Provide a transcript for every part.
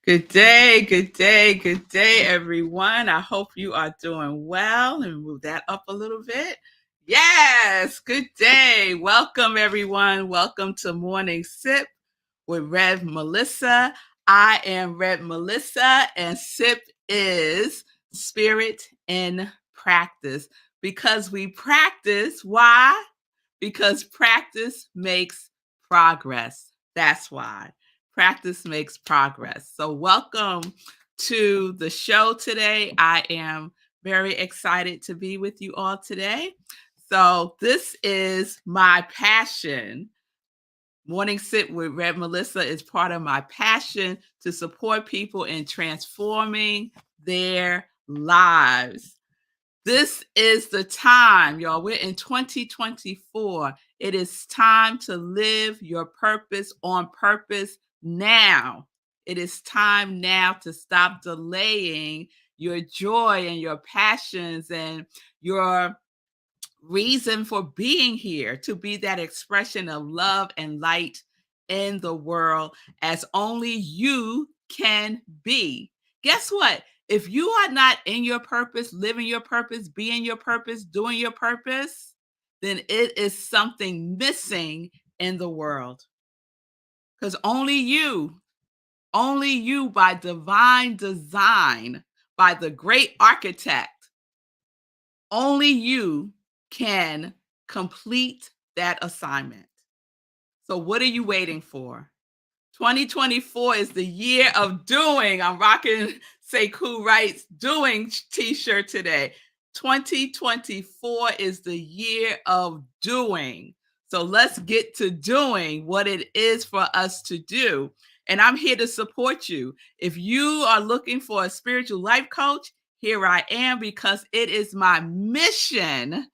Good day, good day, good day, everyone. I hope you are doing well and move that up a little bit. Yes, good day. Welcome, everyone. Welcome to Morning Sip with Rev Melissa. I am Rev Melissa, and Sip is Spirit in Practice because we practice. Why? Because practice makes progress. That's why. Practice makes progress. So, welcome to the show today. I am very excited to be with you all today. So, this is my passion. Morning Sit with Red Melissa is part of my passion to support people in transforming their lives. This is the time, y'all. We're in 2024. It is time to live your purpose on purpose now. It is time now to stop delaying your joy and your passions and your reason for being here, to be that expression of love and light in the world as only you can be. Guess what? If you are not in your purpose, living your purpose, being your purpose, doing your purpose, then it is something missing in the world. Because only you by divine design, by the great architect, only you can complete that assignment. So what are you waiting for? 2024 is the year of doing. I'm rocking Sekou Wright's doing t-shirt today. 2024 is the year of doing. So let's get to doing what it is for us to do. And I'm here to support you. If you are looking for a spiritual life coach, here I am, because it is my mission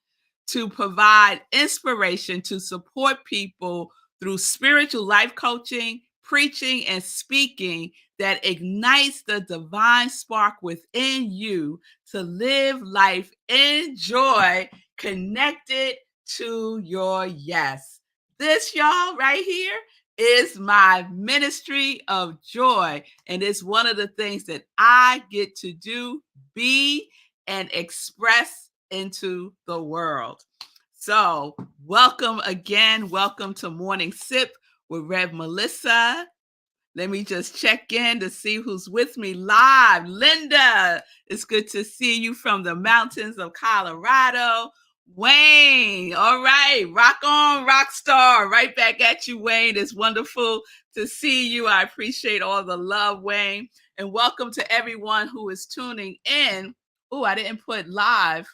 to provide inspiration to support people through spiritual life coaching, preaching, and speaking that ignites the divine spark within you to live life in joy, connected to your yes. This, y'all, right here is my ministry of joy. And it's one of the things that I get to do, be, and express into the world. So, welcome again. Welcome to Morning Sip with Rev Melissa. Let me just check in to see who's with me live. Linda, it's good to see you from the mountains of Colorado. Wayne, all right, rock on, rock star. Right back at you, Wayne. It's wonderful to see you. I appreciate all the love, Wayne. And welcome to everyone who is tuning in. Oh, I didn't put live.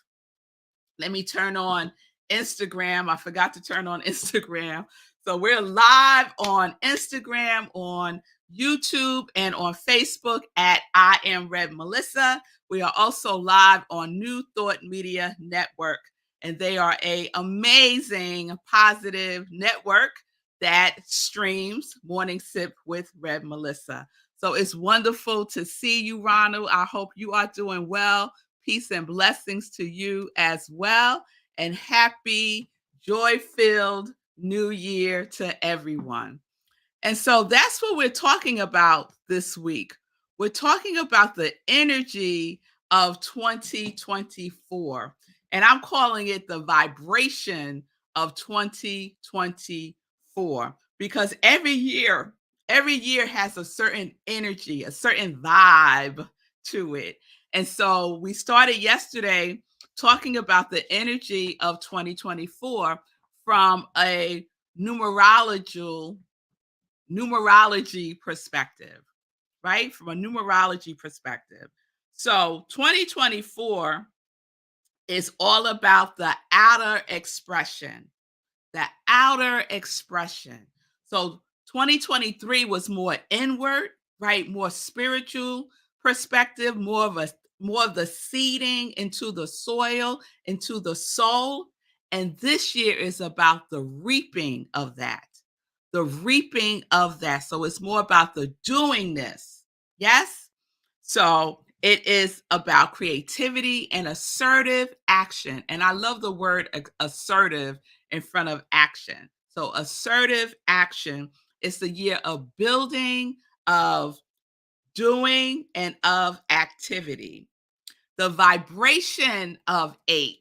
Let me turn on Instagram. I forgot to turn on Instagram. So we're live on Instagram, on YouTube, and on Facebook at I Am Rev Melissa. We are also live on New Thought Media Network, and they are an amazing, positive network that streams Morning Sip with Rev Melissa. So it's wonderful to see you, Ronald. I hope you are doing well. Peace and blessings to you as well. And happy, joy-filled New Year to everyone. And so that's what we're talking about this week. We're talking about the energy of 2024. And I'm calling it the vibration of 2024, because every year has a certain energy, a certain vibe to it. And so we started yesterday talking about the energy of 2024 from a numerology perspective, right? From a numerology perspective. So 2024 is all about the outer expression, the outer expression. So 2023 was more inward, right? More spiritual perspective, more of the seeding into the soil, into the soul. And this year is about the reaping of that. The reaping of that. So it's more about the doingness. Yes? So it is about creativity and assertive action. And I love the word assertive in front of action. So assertive action is the year of building, of doing, and of activity. The vibration of 8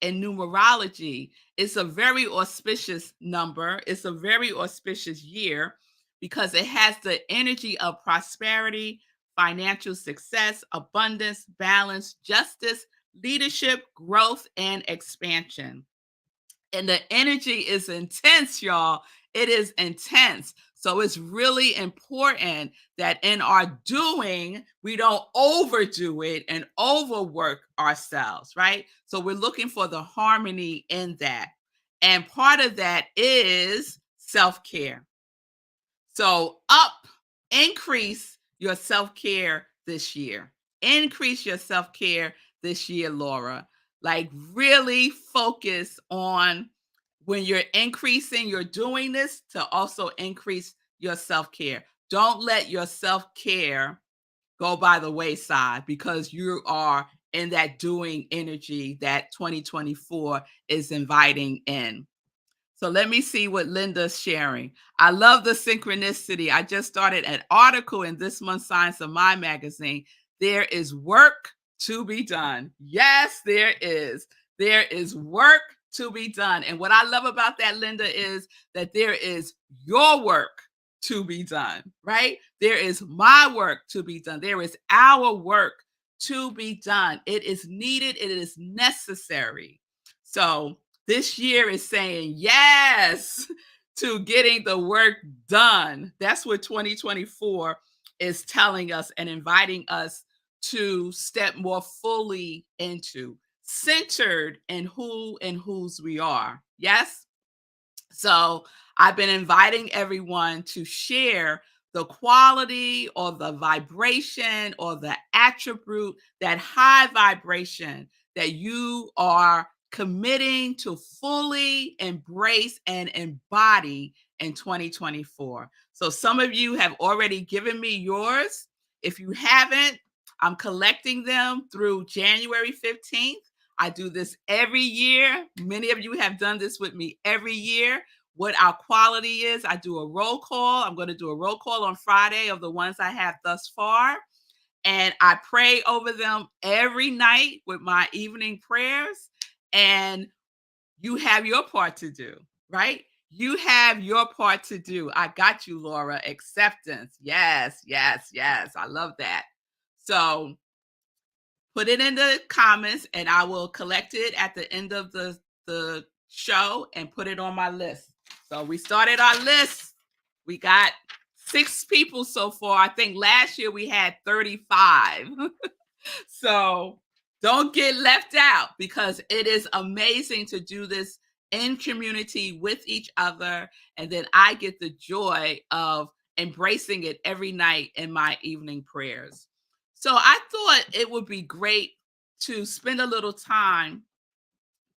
in numerology is a very auspicious number. It's a very auspicious year because it has the energy of prosperity, financial success, abundance, balance, justice, leadership, growth, and expansion. And the energy is intense, y'all. It is intense. So it's really important that in our doing, we don't overdo it and overwork ourselves, right? So we're looking for the harmony in that. And part of that is self care. So increase your self care this year. Increase your self care this year, Laura. Like, really focus on when you're increasing, you're doing this to also increase your self care. Don't let your self care go by the wayside because you are in that doing energy that 2024 is inviting in. So let me see what Linda's sharing. I love the synchronicity. I just started an article in this month's Science of Mind magazine. There is work to be done. Yes, there is. There is work to be done. And what I love about that, Linda, is that there is your work to be done, right? There is my work to be done. There is our work to be done. It is needed, it is necessary. So, this year is saying yes to getting the work done. That's what 2024 is telling us and inviting us to step more fully into, centered in who and whose we are. Yes? So I've been inviting everyone to share the quality or the vibration or the attribute, that high vibration that you are committing to fully embrace and embody in 2024. So some of you have already given me yours. If you haven't, I'm collecting them through January 15th. I do this every year. Many of you have done this with me every year. What our quality is, I do a roll call. I'm going to do a roll call on Friday of the ones I have thus far. And I pray over them every night with my evening prayers. And you have your part to do, right? You have your part to do. I got you, Laura. Acceptance. Yes, yes, yes. I love that. So put it in the comments and I will collect it at the end of the show and put it on my list. So we started our list. We got 6 people so far. I think last year we had 35. So don't get left out because it is amazing to do this in community with each other. And then I get the joy of embracing it every night in my evening prayers. So I thought it would be great to spend a little time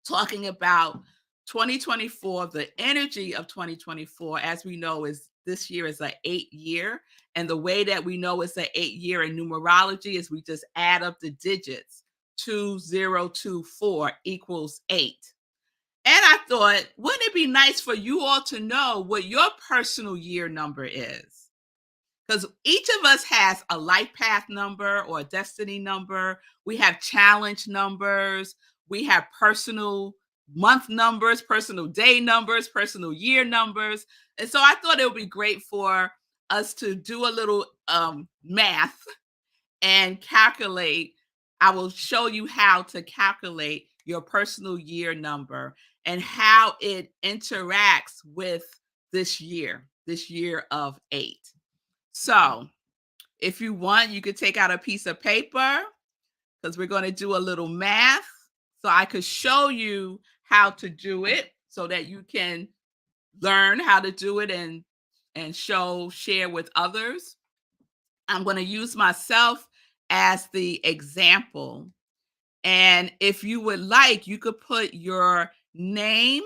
talking about 2024, the energy of 2024. As we know, is this year is an 8-year. And the way that we know it's an 8-year in numerology is we just add up the digits. 2024 equals 8. And I thought, wouldn't it be nice for you all to know what your personal year number is? Because each of us has a life path number or a destiny number. We have challenge numbers. We have personal month numbers, personal day numbers, personal year numbers. And so I thought it would be great for us to do a little math and calculate. I will show you how to calculate your personal year number and how it interacts with this year of 8. So if you want, you could take out a piece of paper because we're going to do a little math. So I could show you how to do it so that you can learn how to do it and share with others. I'm going to use myself as the example. And if you would like, you could put your name,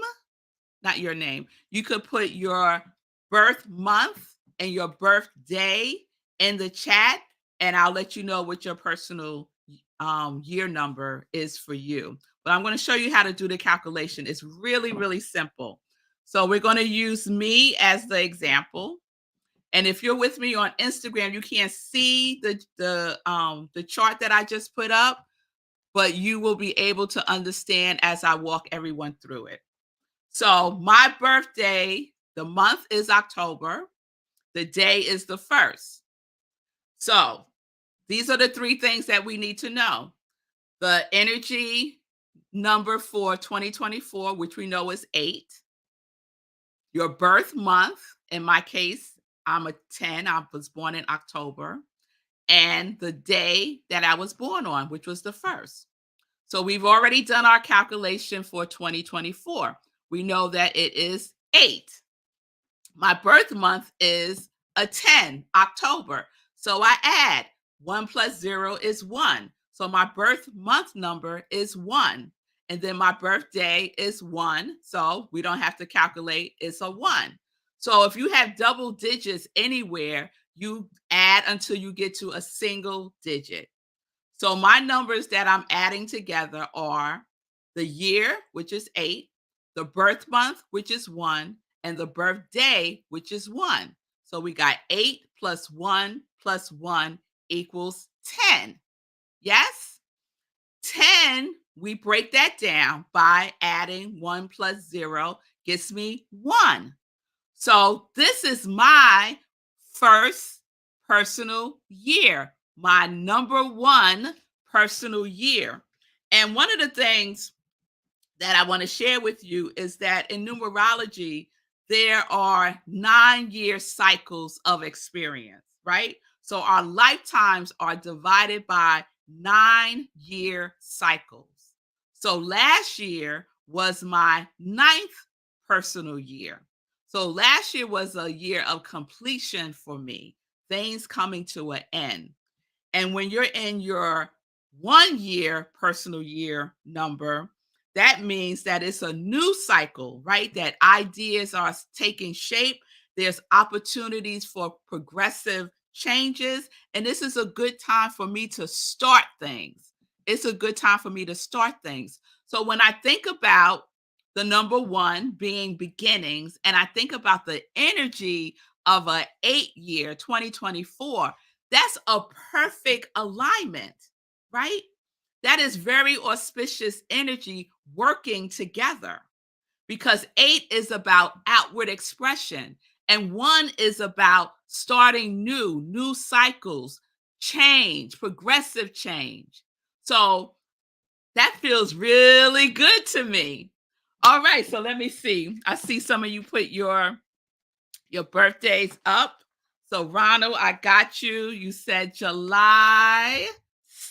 not your name, you could put your birth month and your birthday in the chat, and I'll let you know what your personal year number is for you. But I'm going to show you how to do the calculation. It's really, really simple. So we're going to use me as the example. And if you're with me on Instagram, you can't see the chart that I just put up, but you will be able to understand as I walk everyone through it. So my birthday, the month is October, the day is the 1st. So these are the three things that we need to know. The energy number for 2024, which we know is 8. Your birth month, in my case, I'm a 10. I was born in October. And the day that I was born on, which was the 1st. So we've already done our calculation for 2024. We know that it is 8. My birth month is a 10, October. So I add 1 plus 0 is 1. So my birth month number is 1. And then my birthday is 1. So we don't have to calculate, it's a 1. So if you have double digits anywhere, you add until you get to a single digit. So my numbers that I'm adding together are the year, which is 8, the birth month, which is 1, and the birthday, which is 1. So we got 8 plus 1 equals 10. Yes? 10, we break that down by adding 1 plus 0 gets me 1. So this is my first personal year, my number one personal year. And one of the things that I want to share with you is that in numerology, there are 9-year cycles of experience, right? So our lifetimes are divided by 9-year cycles. So last year was my 9th personal year. So last year was a year of completion for me, things coming to an end. And when you're in your 1-year personal year number, that means that it's a new cycle, right? That ideas are taking shape. There's opportunities for progressive changes. And this is a good time for me to start things. It's a good time for me to start things. So when I think about the number one being beginnings, and I think about the energy of a 8-year 2024, that's a perfect alignment, right? That is very auspicious energy working together because 8 is about outward expression and 1 is about starting new cycles, change, progressive change. So that feels really good to me. All right, so let me see. I see some of you put your birthdays up. So Ronald, I got you. You said July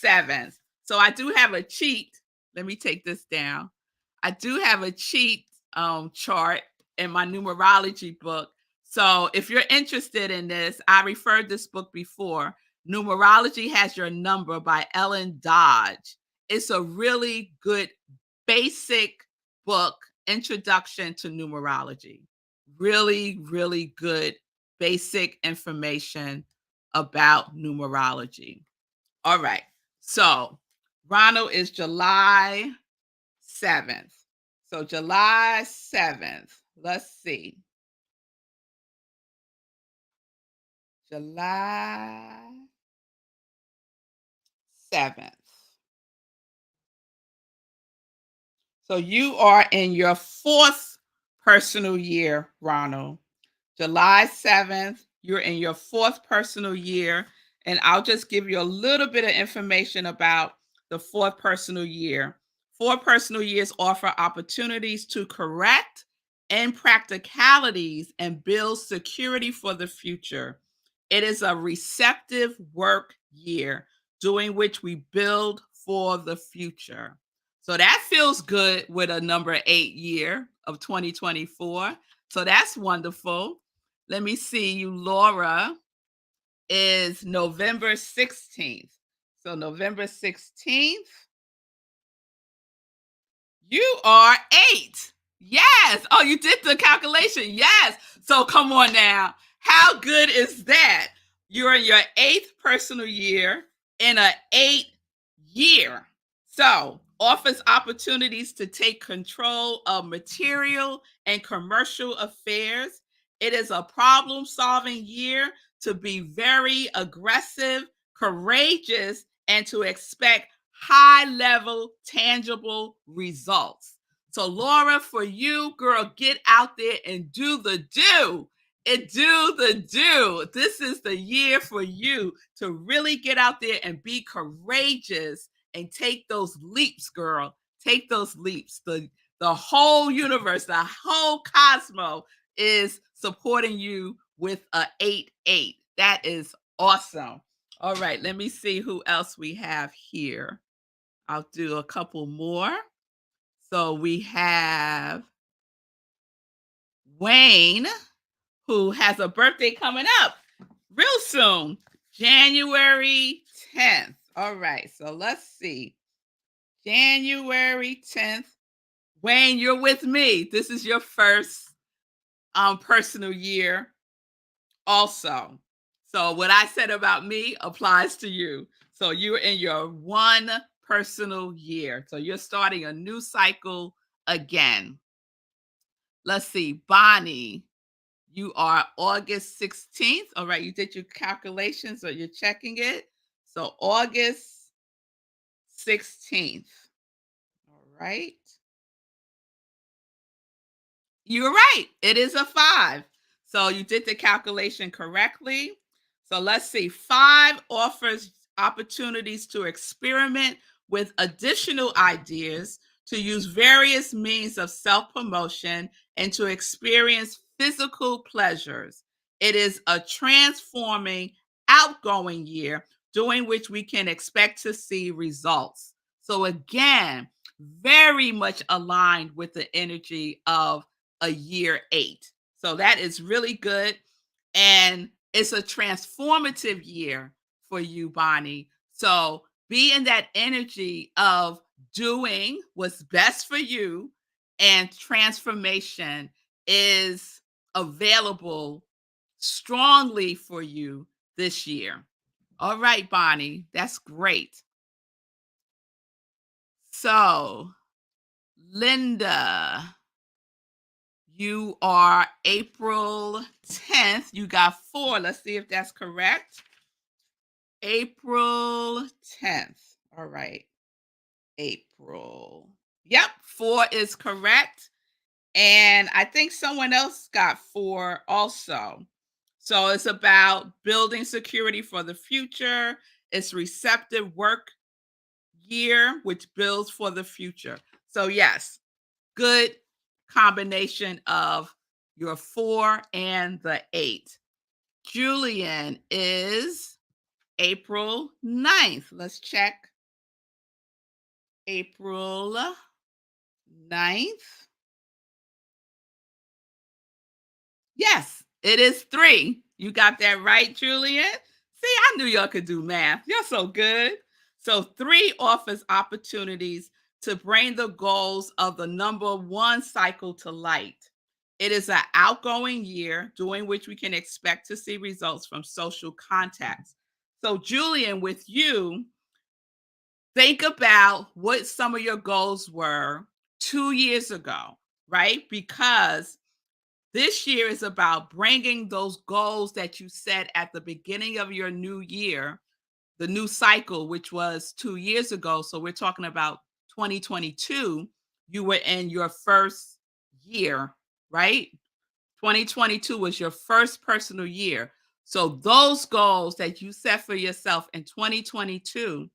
7th. So I do have a cheat. Let me take this down. I do have a cheat chart in my numerology book. So if you're interested in this, I referred this book before. Numerology Has Your Number by Ellen Dodge. It's a really good basic book, introduction to numerology. Really, really good basic information about numerology. All right. So Ronald is July 7th. So July 7th. Let's see. July 7th. So you are in your 4th personal year, Ronald. July 7th, you're in your 4th personal year. And I'll just give you a little bit of information about the 4th personal year. 4 personal years offer opportunities to correct impracticalities and build security for the future. It is a receptive work year, doing which we build for the future. So that feels good with a number 8 year of 2024. So that's wonderful. Let me see you, Laura, is November 16th. So November 16th, you are 8. Yes. Oh, you did the calculation. Yes. So come on now. How good is that? You're in your 8th personal year in an 8-year. So offers opportunities to take control of material and commercial affairs It is a problem solving year to be very aggressive, courageous, and to expect high level, tangible results. So, Laura, for you, girl, get out there and do the do. And do the do. This is the year for you to really get out there and be courageous and take those leaps, girl. Take those leaps. The whole universe, the whole cosmos is supporting you with a 8-8. That is awesome. All right, let me see who else we have here. I'll do a couple more. So we have Wayne, who has a birthday coming up real soon, January 10th. All right, so let's see. January 10th. Wayne, you're with me. This is your first personal year also. So what I said about me applies to you. So you're in your one personal year. So you're starting a new cycle again. Let's see, Bonnie, you are August 16th. All right, you did your calculations or you're checking it. So August 16th. All right. You're right. It is a 5. So you did the calculation correctly. So let's see. 5 offers opportunities to experiment with additional ideas, to use various means of self promotion, and to experience physical pleasures. It is a transforming, outgoing year during which we can expect to see results. So, again, very much aligned with the energy of a year 8. So that is really good. And it's a transformative year for you, Bonnie. So be in that energy of doing what's best for you, and transformation is available strongly for you this year. All right, Bonnie, that's great. So, Linda, you are April 10th. You got 4. Let's see if that's correct. April 10th. All right. April. Yep, 4 is correct. And I think someone else got 4 also. So it's about building security for the future. It's receptive work year, which builds for the future. So, yes, good combination of your 4 and the 8. Julian is April 9th. Let's check. April 9th. Yes, it is 3. You got that right, Julian. See, I knew y'all could do math. You're so good. So 3 offers opportunities to bring the goals of the number 1 cycle to light. It is an outgoing year during which we can expect to see results from social contacts. So, Julian, with you, think about what some of your goals were 2 years ago, right? Because this year is about bringing those goals that you set at the beginning of your new year, the new cycle, which was 2 years ago. So we're talking about 2022. You were in your first year, right? 2022 was your first personal year. So those goals that you set for yourself in 2022,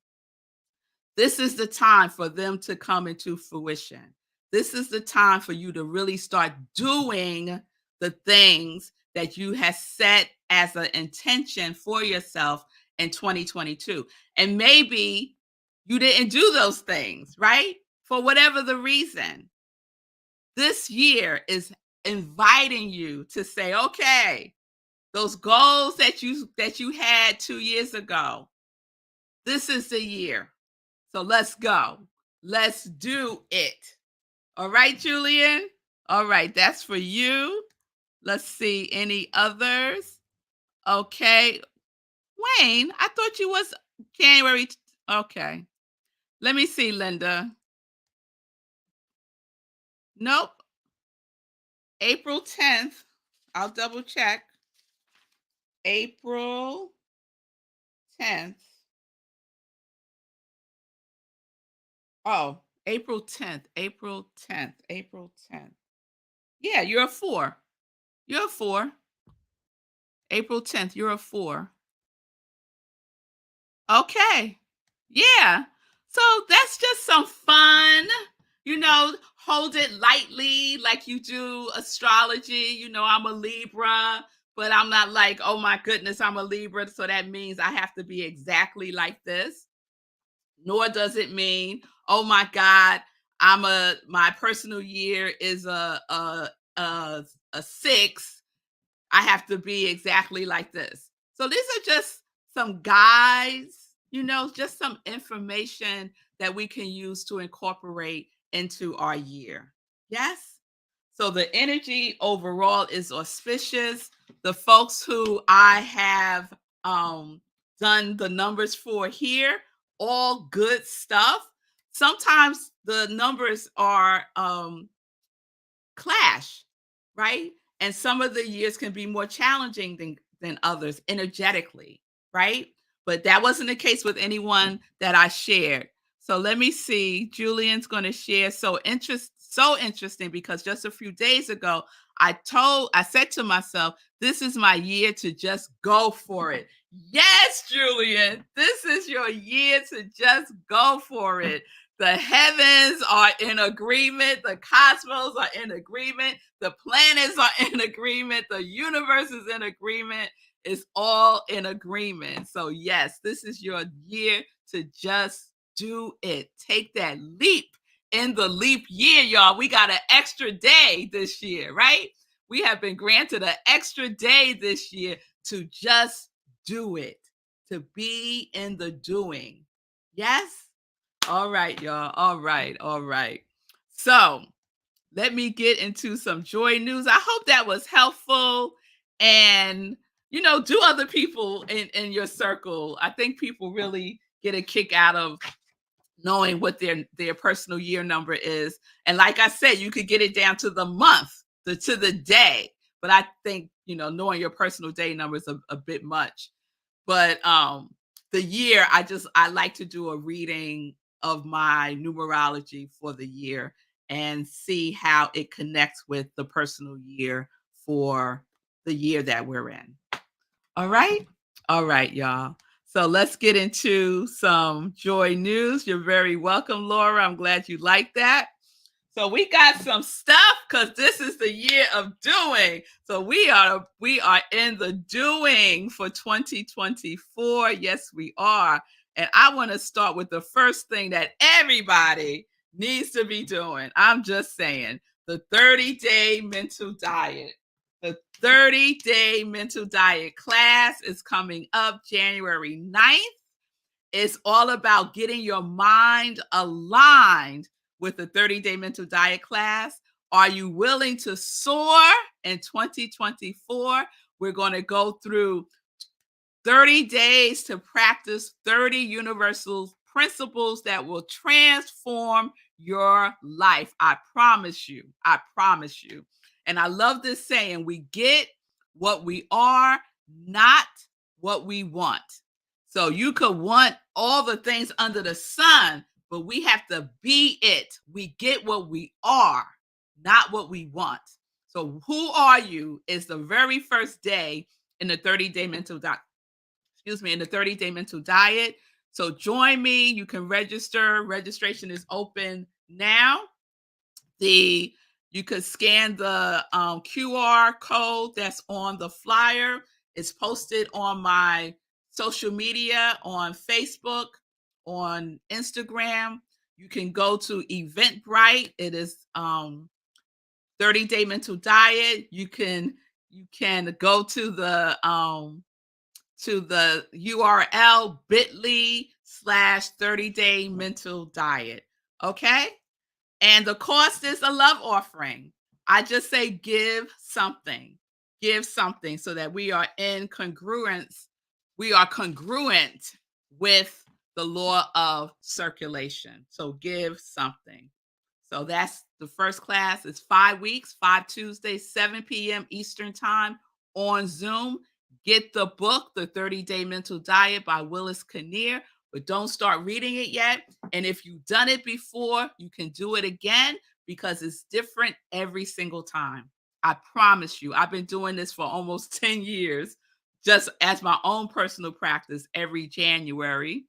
this is the time for them to come into fruition. This is the time for you to really start doing the things that you have set as an intention for yourself in 2022. And maybe you didn't do those things, right? For whatever the reason. This year is inviting you to say, okay, those goals that you had 2 years ago, this is the year. So let's go. Let's do it. All right, Julian? All right, that's for you. Let's see any others. Okay. Wayne, I thought you was January. Okay. Let me see, Linda. Nope. April 10th. I'll double check. April 10th. Oh, April 10th. April 10th. April 10th. Yeah, you're a 4. You're a 4. April 10th, you're a 4. Okay. Yeah. So that's just some fun, hold it lightly like you do astrology. I'm a Libra, but I'm not like, oh my goodness, I'm a Libra. So that means I have to be exactly like this. Nor does it mean, oh my God, my personal year is a 6. I have to be exactly like this. So these are just some guides, just some information that we can use to incorporate into our year. Yes? So the energy overall is auspicious. The folks who I have done the numbers for here, all good stuff. Sometimes the numbers are clash, right? And some of the years can be more challenging than others energetically, right? But that wasn't the case with anyone that I shared. So let me see. Julian's going to share. So interesting because just a few days ago, I said to myself, this is my year to just go for it. Yes, Julian, this is your year to just go for it. The heavens are in agreement. The cosmos are in agreement. The planets are in agreement. The universe is in agreement. It's all in agreement. So, yes, this is your year to just do it. Take that leap in the leap year, y'all. We got an extra day this year, right? We have been granted an extra day this year to just do it, to be in the doing. Yes? All right, y'all. All right. All right. So let me get into some joy news. I hope that was helpful. And, do other people in your circle. I think people really get a kick out of knowing what their personal year number is. And like I said, you could get it down to the month, to the day. But I think, knowing your personal day number is a bit much. But the year, I like to do a reading of my numerology for the year and see how it connects with the personal year for the year that we're in. All right? All right, y'all. So let's get into some joy news. You're very welcome, Laura. I'm glad you like that. So we got some stuff because this is the year of doing. So we are in the doing for 2024. Yes, we are. And I want to start with the first thing that everybody needs to be doing. I'm just saying, the 30-day mental diet. The 30-day mental diet class is coming up January 9th. It's all about getting your mind aligned with the 30-day mental diet class. Are you willing to soar in 2024? We're going to go through 30 days to practice 30 universal principles that will transform your life. I promise you. I promise you. And I love this saying, we get what we are, not what we want. So you could want all the things under the sun, but we have to be it. We get what we are, not what we want. So who are you is the very first day in the 30-day mental in the 30-day mental diet. So join me. You can register. Registration is open now. You could scan the QR code that's on the flyer. It's posted on my social media, on Facebook, on Instagram. You can go to Eventbrite. It is 30-day mental diet. You can go to the URL bit.ly/30-day mental diet. Okay. And the cost is a love offering. I just say give something so that we are in congruence. We are congruent with the law of circulation. So give something. So that's the first class. It's 5 weeks, 5 Tuesdays, 7 p.m. Eastern Time on Zoom. Get the book, The 30-Day Mental Diet by Willis Kinnear, but don't start reading it yet. And if you've done it before, you can do it again because it's different every single time. I promise you, I've been doing this for almost 10 years, just as my own personal practice every January.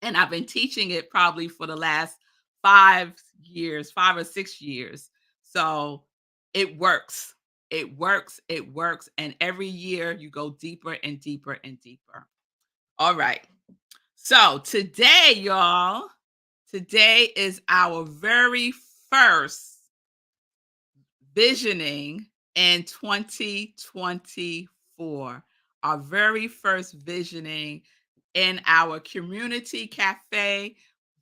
And I've been teaching it probably for the last 5 years, 5 or 6 years. So it works. It works. It works. And every year you go deeper and deeper and deeper. All right. So today, y'all, today is our very first visioning in 2024. Our very first visioning in our community cafe.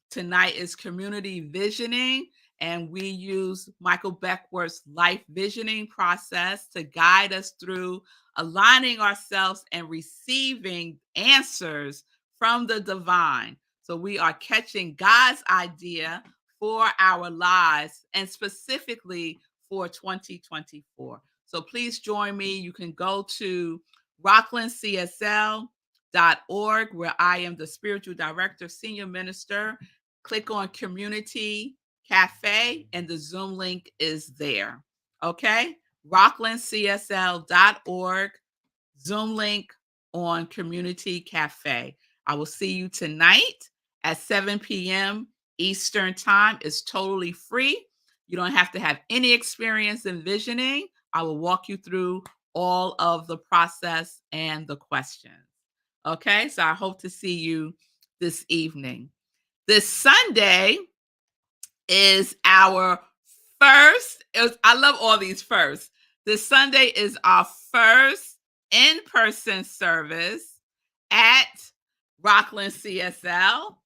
Tonight is community visioning, and we use Michael Beckworth's life visioning process to guide us through aligning ourselves and receiving answers from the divine. So we are catching God's idea for our lives and specifically for 2024. So please join me. You can go to rocklandcsl.org, where I am the spiritual director, senior minister. Click on Community Cafe, and the Zoom link is there. Okay? rocklandcsl.org, Zoom link on Community Cafe. I will see you tonight at 7 p.m. Eastern Time. It's totally free. You don't have to have any experience in visioning. I will walk you through all of the process and the questions. Okay? So I hope to see you this evening. This Sunday is our I love all these firsts. This Sunday is our first in-person service at Rockland CSL.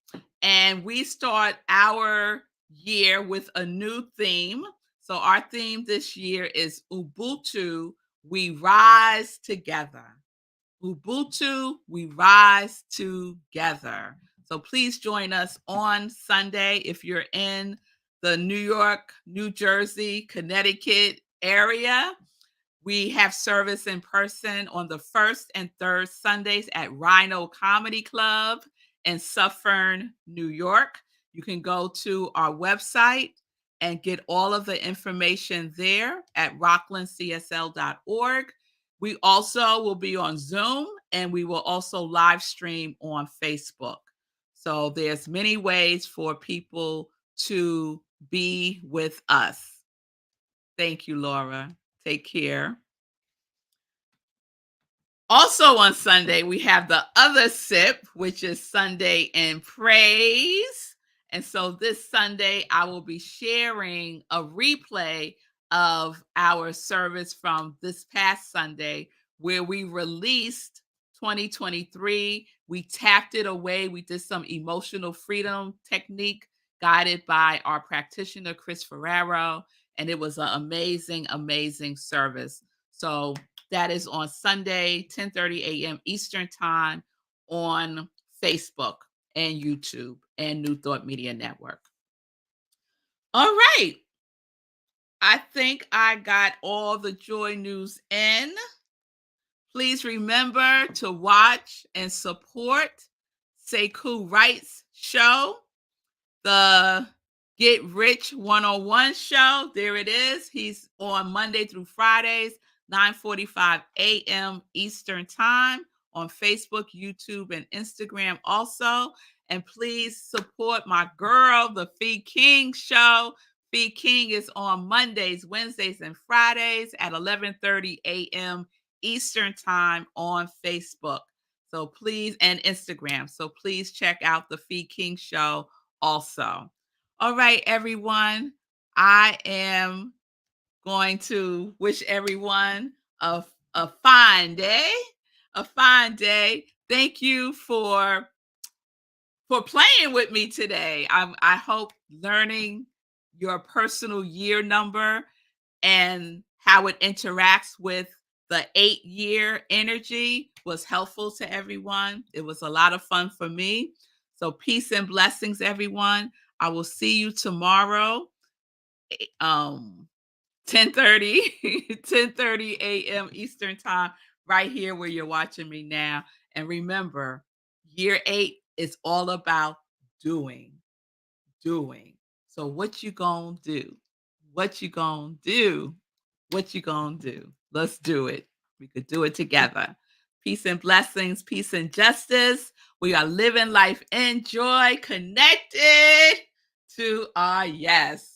And we start our year with a new theme. So our theme this year is Ubuntu, we rise together. Ubuntu, we rise together. So please join us on Sunday if you're in the New York, New Jersey, Connecticut area. We have service in person on the first and third Sundays at Rhino Comedy Club in Suffern, New York. You can go to our website and get all of the information there at rocklandcsl.org. We also will be on Zoom, and we will also live stream on Facebook. So there's many ways for people to be with us. Thank you, Laura. Take care. Also on Sunday, we have the other sip, which is Sunday in Praise. And so this Sunday, I will be sharing a replay of our service from this past Sunday, where we released 2023. We tapped it away. We did some emotional freedom technique guided by our practitioner, Chris Ferraro. And it was an amazing, amazing service. So that is on Sunday, 10:30 a.m. Eastern Time on Facebook and YouTube and New Thought Media Network. All right. I think I got all the joy news in. Please remember to watch and support Sekou Wright's show, the Get Rich 101 show. There it is. He's on Monday through Fridays, 9:45 a.m. Eastern Time on Facebook, YouTube, and Instagram also. And please support my girl, the Fee King show. Fee King is on Mondays, Wednesdays, and Fridays at 11:30 a.m. Eastern Time on Facebook. So please, and Instagram. So please check out the Fee King show also. All right, everyone. I am going to wish everyone a fine day. A fine day. Thank you for playing with me today. I hope learning your personal year number and how it interacts with the 8-year energy was helpful to everyone. It was a lot of fun for me. So peace and blessings, everyone. I will see you tomorrow 10:30 10:30 a.m. Eastern time, right here where you're watching me now. And remember, year 8 is all about doing, doing. So what you gonna do? What you gonna do? What you gonna do? Let's do it. We could do it together. Peace and blessings, peace and justice. We are living life in joy, connected to our yes.